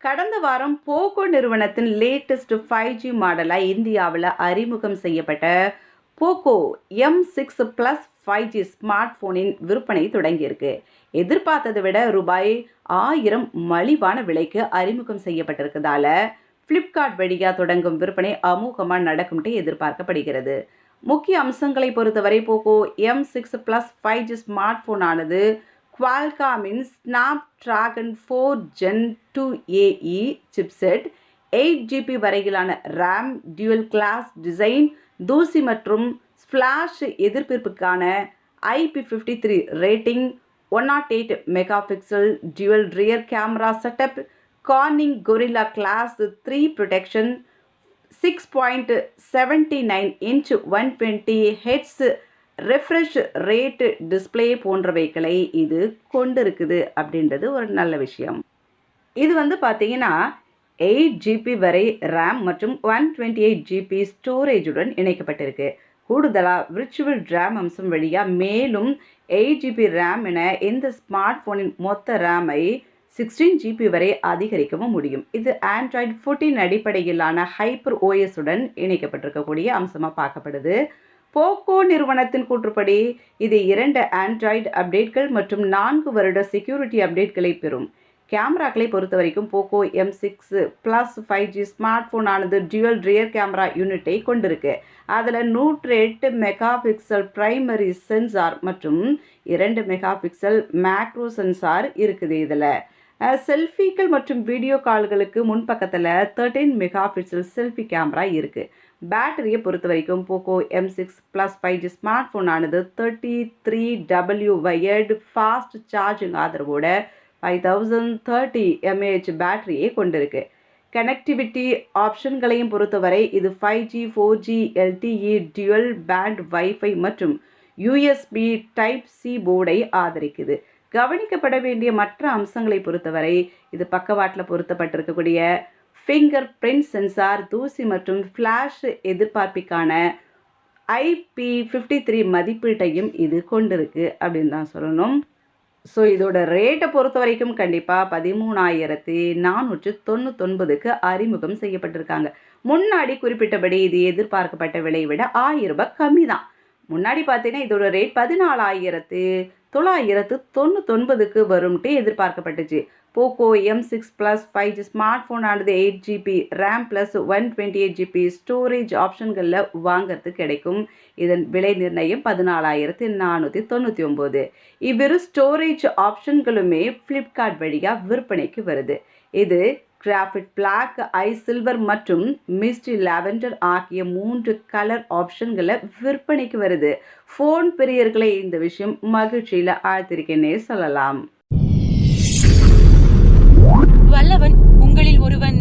கடந்த வாரம் போகோ நிறுவனத்தின் லேட்டஸ்ட் 5G மாடலாக இந்தியாவில் அறிமுகம் செய்யப்பட்ட போகோ M6 Plus 5G ஸ்மார்ட் போனின் விற்பனை தொடங்கியிருக்கு. எதிர்பார்த்ததை விட ரூபாய் 1000 மலிவான விலைக்கு அறிமுகம் செய்யப்பட்டிருக்கிறதால பிளிப்கார்ட் வழியாக தொடங்கும் விற்பனை அமோகமாக நடக்கும்ட்டு எதிர்பார்க்கப்படுகிறது. முக்கிய அம்சங்களை பொறுத்தவரை Poco M6 Plus 5G smart போனானது குவால்காமின் Snapdragon 4 Gen 2AE chipset, 8GB வரையிலான ரேம், டியூவல் கிளாஸ் டிசைன், தூசி மற்றும் ஸ்பிளாஷ் எதிர்ப்பிற்கான IP53 rating, 108 mega pixel dual rear camera setup, Corning Gorilla glass 3 protection, 6.79 inch 120 Hz refresh rate display போன்றவைகளை இது கொண்டிருக்குது அப்படின்றது ஒரு நல்ல விஷயம். இது பார்த்தீங்கன்னா 8GB வரை ரேம் மற்றும் 128GB ஸ்டோரேஜுடன் இணைக்கப்பட்டிருக்கு. கூடுதலாக விர்ச்சுவல் ரேம் அம்சம் வழியாக மேலும் 8GB ரேம் என இந்த ஸ்மார்ட் போனின் மொத்த ரேமை 16GB வரை அதிகரிக்கவும் முடியும். இது ஆண்ட்ராய்டு 14 அடிப்படையிலான ஹைப்பர் ஓஎஸுடன் இணைக்கப்பட்டிருக்கக்கூடிய அம்சமாக பார்க்கப்படுது. போகோ நிறுவனத்தின் கூற்றுப்படி இது 2 ஆண்ட்ராய்டு அப்டேட்கள் மற்றும் 4 வருட செக்யூரிட்டி அப்டேட்களை பெறும். கேமராக்களை பொறுத்த வரைக்கும் Poco M6 Plus 5G smart போனானது டியூவல் ரியர் கேமரா யூனிட்டை கொண்டிருக்கு. அதில் 108 மெகா பிக்சல் பிரைமரி சென்சார் மற்றும் 2 மெகா பிக்சல் மேக்ரோ சென்சார் இருக்குது. இதில் செல்ஃபிகள் மற்றும் வீடியோ கால்களுக்கு முன்பக்கத்தில் 13 மெகா பிக்சல் செல்ஃபி கேமரா இருக்குது. பேட்டரியை பொறுத்த வரைக்கும் Poco M6 Plus 5G smart போனானது 33W வயர்டு ஃபாஸ்ட் சார்ஜிங் ஆதரவோட 5030 mAh பேட்டரியை கொண்டிருக்கு. கனெக்டிவிட்டி ஆப்ஷன்களையும் பொறுத்தவரை இது 5G 4G LTE dual band wifi மற்றும் USB Type-C போர்டை ஆதரிக்குது. கவனிக்கப்பட வேண்டிய மற்ற அம்சங்களை பொறுத்தவரை இது பக்கவாட்டில் பொருத்தப்பட்டிருக்கக்கூடிய ஃபிங்கர் பிரிண்ட் சென்சார், தூசி மற்றும் ஃப்ளாஷ் எதிர்பார்ப்பிற்கான IP53 மதிப்பீட்டையும் இது கொண்டிருக்கு அப்படின்னு தான் சொல்லணும். ஸோ இதோட ரேட்டை பொறுத்த வரைக்கும் கண்டிப்பாக 13,499க்கு அறிமுகம் செய்யப்பட்டிருக்காங்க. முன்னாடி குறிப்பிட்டபடி இது எதிர்பார்க்கப்பட்ட விலையை விட 1000 ரூபாய் கம்மி தான். முன்னாடி பார்த்தீங்கன்னா இதோட ரேட் 14,999க்கு வரும்ட்டு எதிர்பார்க்கப்பட்டுச்சு. Poco M6 Plus 5G smart போனானது 8GB RAM plus 128GB storage ஆப்ஷன்களில் வாங்கிறதுக்கு கிடைக்கும். இதன் விலை நிர்ணயம் 14,499. இவ்விரு ஸ்டோரேஜ் ஆப்ஷன்களுமே பிளிப்கார்ட் வழியாக விற்பனைக்கு வருது. இது கிராஃபிட் பிளாக், ஐ சில்வர் மற்றும் மிஸ்டி லாவெண்டர் ஆகிய 3 கலர் ஆப்ஷன்களை விற்பனைக்கு வருது. ஃபோன் பிரியர்களை இந்த விஷயம் மகிழ்ச்சியில் ஆழ்த்திருக்கேன்னே சொல்லலாம். வல்லவன் உங்களில் ஒருவன்